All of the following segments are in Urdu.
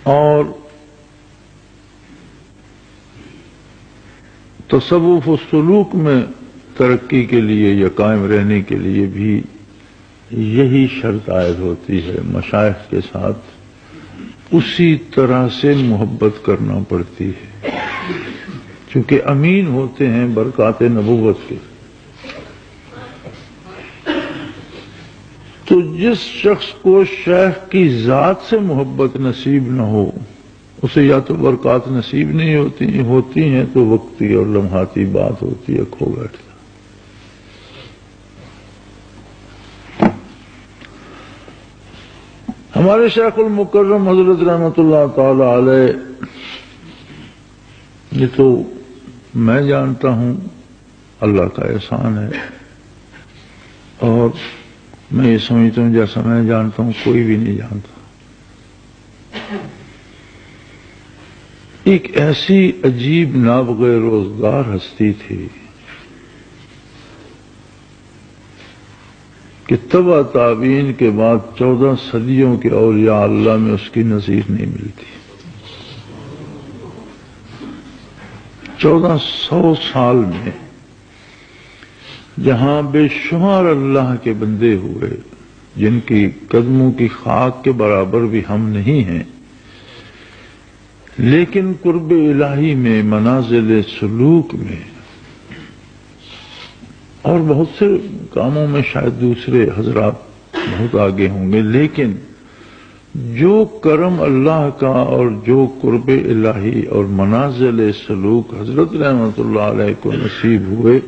اور تصوف و سلوک میں ترقی کے لیے یا قائم رہنے کے لیے بھی یہی شرط عائد ہوتی ہے، مشائخ کے ساتھ اسی طرح سے محبت کرنا پڑتی ہے، چونکہ امین ہوتے ہیں برکات نبوت کے۔ تو جس شخص کو شیخ کی ذات سے محبت نصیب نہ ہو، اسے یا تو برکات نصیب نہیں ہوتی ہیں تو وقتی اور لمحاتی بات ہوتی ہے، کھو بیٹھتا۔ ہمارے شیخ المکرم حضرت رحمۃ اللہ تعالی علیہ، یہ تو میں جانتا ہوں، اللہ کا احسان ہے، اور میں یہ سمجھتا ہوں جیسا میں جانتا ہوں کوئی بھی نہیں جانتا۔ ایک ایسی عجیب نابغہ روزگار ہستی تھی کہ تبع تابعین کے بعد 14 صدیوں کے اولیاء اللہ میں اس کی نظیر نہیں ملتی۔ 1400 سال میں جہاں بے شمار اللہ کے بندے ہوئے جن کی قدموں کی خاک کے برابر بھی ہم نہیں ہیں، لیکن قرب الہی میں، منازل سلوک میں اور بہت سے کاموں میں شاید دوسرے حضرات بہت آگے ہوں گے، لیکن جو کرم اللہ کا اور جو قرب الہی اور منازل سلوک حضرت رحمۃ اللہ علیہ کو نصیب ہوئے،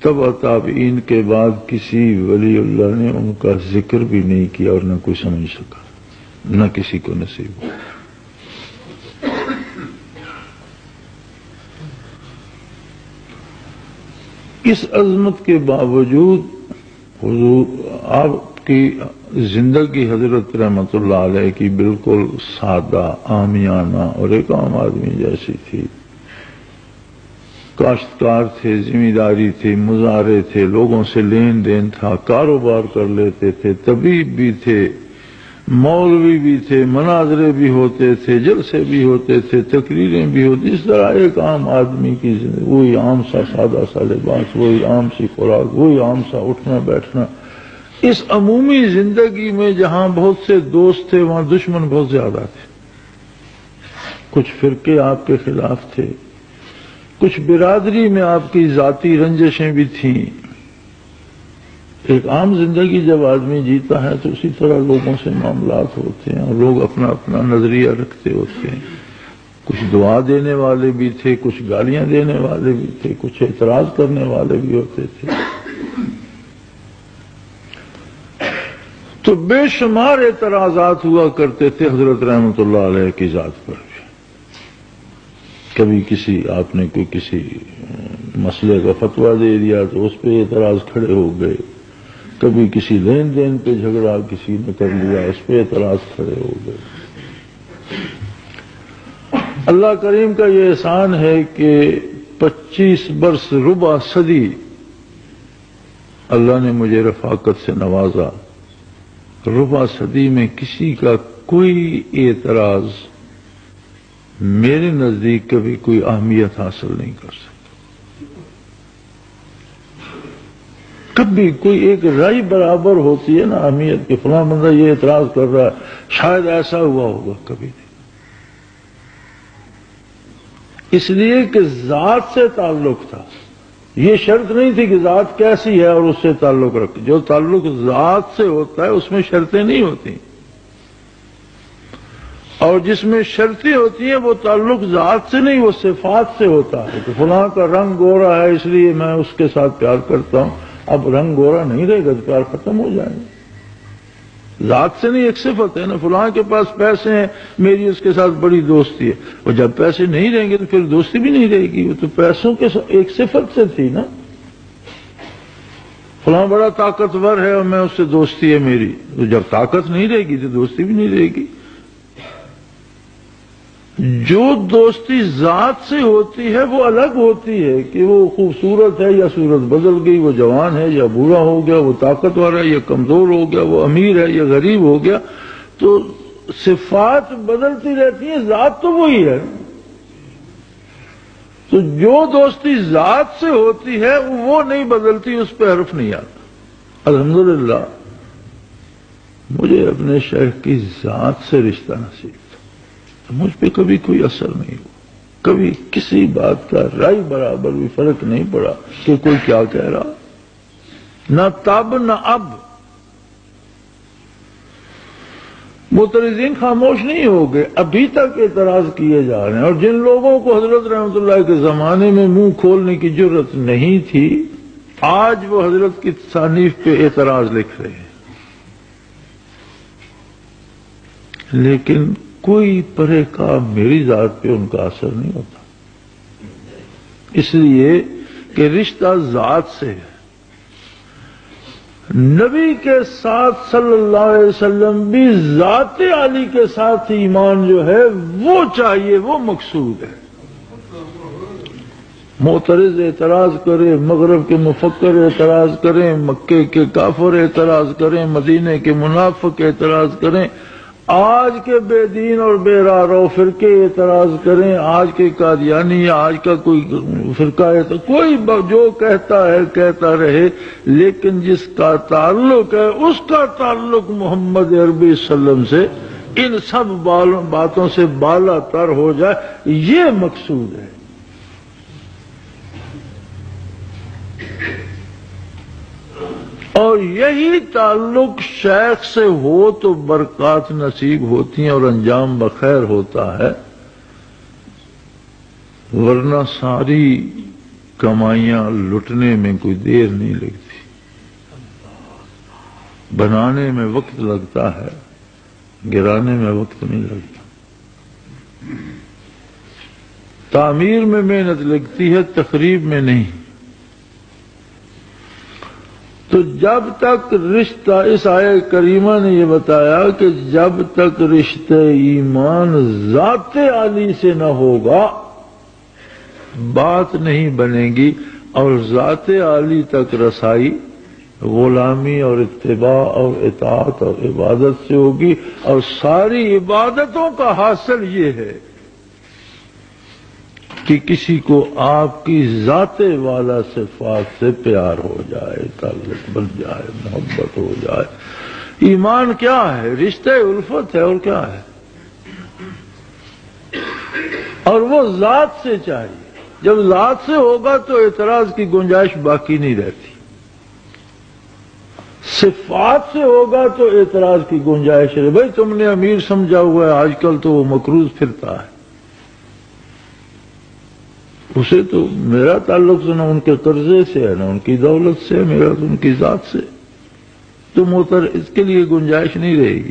تبع تابعین کے بعد کسی ولی اللہ نے ان کا ذکر بھی نہیں کیا اور نہ کوئی سمجھ سکا، نہ کسی کو نصیب ہوا۔ اس عظمت کے باوجود حضور آپ کی زندگی حضرت رحمۃ اللہ علیہ کی بالکل سادہ، عامیانہ اور ایک عام آدمی جیسی تھی۔ کاشتکار تھے، ذمہ داری تھی، مزارے تھے، لوگوں سے لین دین تھا، کاروبار کر لیتے تھے، طبیب بھی تھے، مولوی بھی تھے، مناظرے بھی ہوتے تھے، جلسے بھی ہوتے تھے، تقریریں بھی ہوتی، اس طرح ایک عام آدمی کی زندگی، وہی عام سا سادہ سا لباس، وہی عام سی خوراک، وہی عام سا اٹھنا بیٹھنا۔ اس عمومی زندگی میں جہاں بہت سے دوست تھے وہاں دشمن بہت زیادہ تھے۔ کچھ فرقے آپ کے خلاف تھے، کچھ برادری میں آپ کی ذاتی رنجشیں بھی تھیں۔ ایک عام زندگی جب آدمی جیتا ہے تو اسی طرح لوگوں سے معاملات ہوتے ہیں اور لوگ اپنا اپنا نظریہ رکھتے ہوتے ہیں۔ کچھ دعا دینے والے بھی تھے، کچھ گالیاں دینے والے بھی تھے، کچھ اعتراض کرنے والے بھی ہوتے تھے۔ تو بے شمار اعتراضات ہوا کرتے تھے حضرت رحمۃ اللہ علیہ کی ذات پر بھی۔ کبھی آپ نے کوئی کسی مسئلے کا فتویٰ دے دیا تو اس پہ اعتراض کھڑے ہو گئے، کبھی کسی لین دین پہ جھگڑا کسی نے کر لیا، اس پہ اعتراض کھڑے ہو گئے۔ اللہ کریم کا یہ احسان ہے کہ 25 برس ربع صدی اللہ نے مجھے رفاقت سے نوازا۔ ربع صدی میں کسی کا کوئی اعتراض میرے نزدیک کبھی کوئی اہمیت حاصل نہیں کر سکتا۔ کبھی کوئی ایک رائے برابر ہوتی ہے نا اہمیت کہ فلاں بندہ یہ اعتراض کر رہا ہے، شاید ایسا ہوا ہوگا، کبھی نہیں۔ اس لیے کہ ذات سے تعلق تھا، یہ شرط نہیں تھی کہ ذات کیسی ہے اور اس سے تعلق رکھے۔ جو تعلق ذات سے ہوتا ہے اس میں شرطیں نہیں ہوتی، اور جس میں شرطیں ہوتی ہیں وہ تعلق ذات سے نہیں، وہ صفات سے ہوتا ہے۔ کہ فلاں کا رنگ گورا ہے اس لیے میں اس کے ساتھ پیار کرتا ہوں، اب رنگ گورا نہیں رہے گا تو پیار ختم ہو جائے گا۔ ذات سے نہیں، ایک صفت ہے نا۔ فلاں کے پاس پیسے ہیں، میری اس کے ساتھ بڑی دوستی ہے، اور جب پیسے نہیں رہیں گے تو پھر دوستی بھی نہیں رہے گی۔ وہ تو پیسوں کے ایک صفت سے تھی نا۔ فلاں بڑا طاقتور ہے اور میں اس سے دوستی ہے میری، تو جب طاقت نہیں رہے گی تو دوستی بھی نہیں رہے گی۔ جو دوستی ذات سے ہوتی ہے وہ الگ ہوتی ہے کہ وہ خوبصورت ہے یا صورت بدل گئی، وہ جوان ہے یا بوڑھا ہو گیا، وہ طاقتور ہے یا کمزور ہو گیا، وہ امیر ہے یا غریب ہو گیا۔ تو صفات بدلتی رہتی ہیں، ذات تو وہی ہے۔ تو جو دوستی ذات سے ہوتی ہے وہ نہیں بدلتی، اس پہ حرف نہیں آتا۔ الحمدللہ مجھے اپنے شیخ کی ذات سے رشتہ نصیب تھا، مجھ پہ کبھی کوئی اثر نہیں ہوا، کبھی کسی بات کا رائی برابر بھی فرق نہیں پڑا کہ کوئی کیا کہہ رہا، نہ تب نہ اب۔ معترضین خاموش نہیں ہو گئے، ابھی تک اعتراض کیے جا رہے ہیں، اور جن لوگوں کو حضرت رحمت اللہ کے زمانے میں منہ کھولنے کی جرت نہیں تھی، آج وہ حضرت کی تصانیف پہ اعتراض لکھ رہے ہیں، لیکن کوئی پرے کا میری ذات پہ ان کا اثر نہیں ہوتا، اس لیے کہ رشتہ ذات سے ہے۔ نبی کے ساتھ صلی اللہ علیہ وسلم بھی ذات علی کے ساتھ ایمان جو ہے وہ چاہیے، وہ مقصود ہے۔ معترض اعتراض کرے، مغرب کے مفکر اعتراض کریں، مکے کے کافر اعتراض کریں، مدینے کے منافق اعتراض کریں، آج کے بے دین اور بے راہ فرقے اعتراض کریں، آج کے قادیانی یا آج کا کوئی فرقہ ہے تو کوئی جو کہتا ہے کہتا رہے، لیکن جس کا تعلق ہے اس کا تعلق محمد عربی صلی اللہ علیہ وسلم سے ان سب باتوں سے بالا تر ہو جائے، یہ مقصود ہے۔ اور یہی تعلق شیخ سے ہو تو برکات نصیب ہوتی ہیں اور انجام بخیر ہوتا ہے، ورنہ ساری کمائیاں لٹنے میں کوئی دیر نہیں لگتی، بنانے میں وقت لگتا ہے، گرانے میں وقت نہیں لگتا، تعمیر میں محنت لگتی ہے، تخریب میں نہیں۔ تو جب تک رشتہ، اس آیہ کریمہ نے یہ بتایا کہ جب تک رشتہ ایمان ذات علی سے نہ ہوگا بات نہیں بنے گی، اور ذات علی تک رسائی غلامی اور اتباع اور اطاعت اور عبادت سے ہوگی، اور ساری عبادتوں کا حاصل یہ ہے کہ کسی کو آپ کی ذات والا صفات سے پیار ہو جائے، تعلق بن جائے، محبت ہو جائے۔ ایمان کیا ہے؟ رشتہ الفت ہے، اور کیا ہے؟ اور وہ ذات سے چاہیے۔ جب ذات سے ہوگا تو اعتراض کی گنجائش باقی نہیں رہتی، صفات سے ہوگا تو اعتراض کی گنجائش ہے۔ بھائی تم نے امیر سمجھا ہوا ہے، آج کل تو وہ مقروض پھرتا ہے، اسے تو میرا تعلق نہ ان کے قرضے سے ہے، نہ ان کی دولت سے، میرا تو ان کی ذات سے، تو اس کے لیے گنجائش نہیں رہے گی۔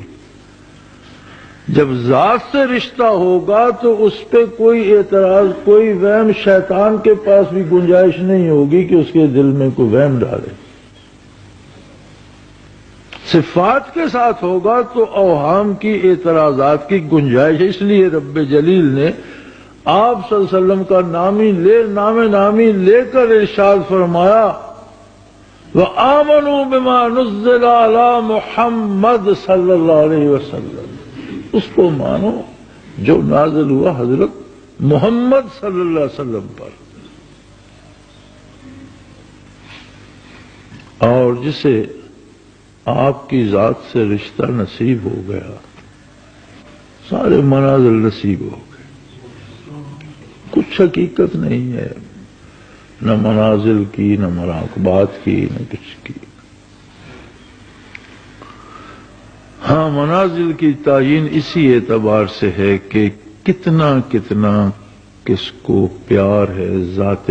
جب ذات سے رشتہ ہوگا تو اس پہ کوئی اعتراض، کوئی وہم، شیطان کے پاس بھی گنجائش نہیں ہوگی کہ اس کے دل میں کوئی وہم ڈالے۔ صفات کے ساتھ ہوگا تو اوہام کی، اعتراضات کی گنجائش ہے۔ اس لیے رب جلیل نے آپ صلی اللہ علیہ وسلم کا نامی لے کر ارشاد فرمایا، وَآمَنُوا بِمَا نُزِّلَ عَلَى مُحَمَّدٍ صلی اللہ علیہ وسلم، اس کو مانو جو نازل ہوا حضرت محمد صلی اللہ علیہ وسلم پر، اور جسے آپ کی ذات سے رشتہ نصیب ہو گیا، سارے منازل نصیب ہو گئے۔ کچھ حقیقت نہیں ہے، نہ منازل کی، نہ مراقبات کی، نہ کچھ کی۔ ہاں، منازل کی تعین اسی اعتبار سے ہے کہ کتنا کس کو پیار ہے ذات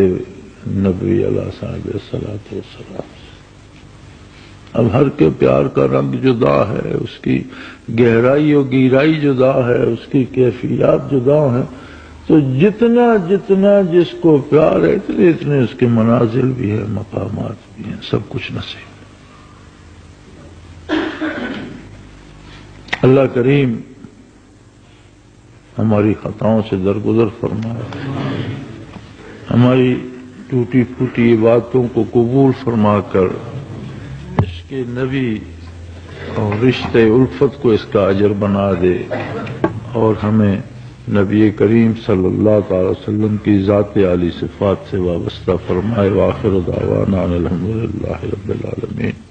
نبی علیہ صاحب الصلاۃ والسلام۔ اب ہر کے پیار کا رنگ جدا ہے، اس کی گہرائی و گیرائی جدا ہے، اس کی کیفیات جدا ہیں، تو جتنا جس کو پیار ہے اتنے اس کے منازل بھی ہیں، مقامات بھی ہیں، سب کچھ نصیب۔ اللہ کریم ہماری خطاؤں سے درگزر فرمائے، ہماری ٹوٹی پھوٹی باتوں کو قبول فرما کر عشق نبی اور رشتے الفت کو اس کا اجر بنا دے، اور ہمیں نبی کریم صلی اللہ تعالی وسلم کی ذات عالی صفات سے وابستہ فرمائے۔ وآخر دعوانا الحمدللہ رب العالمین۔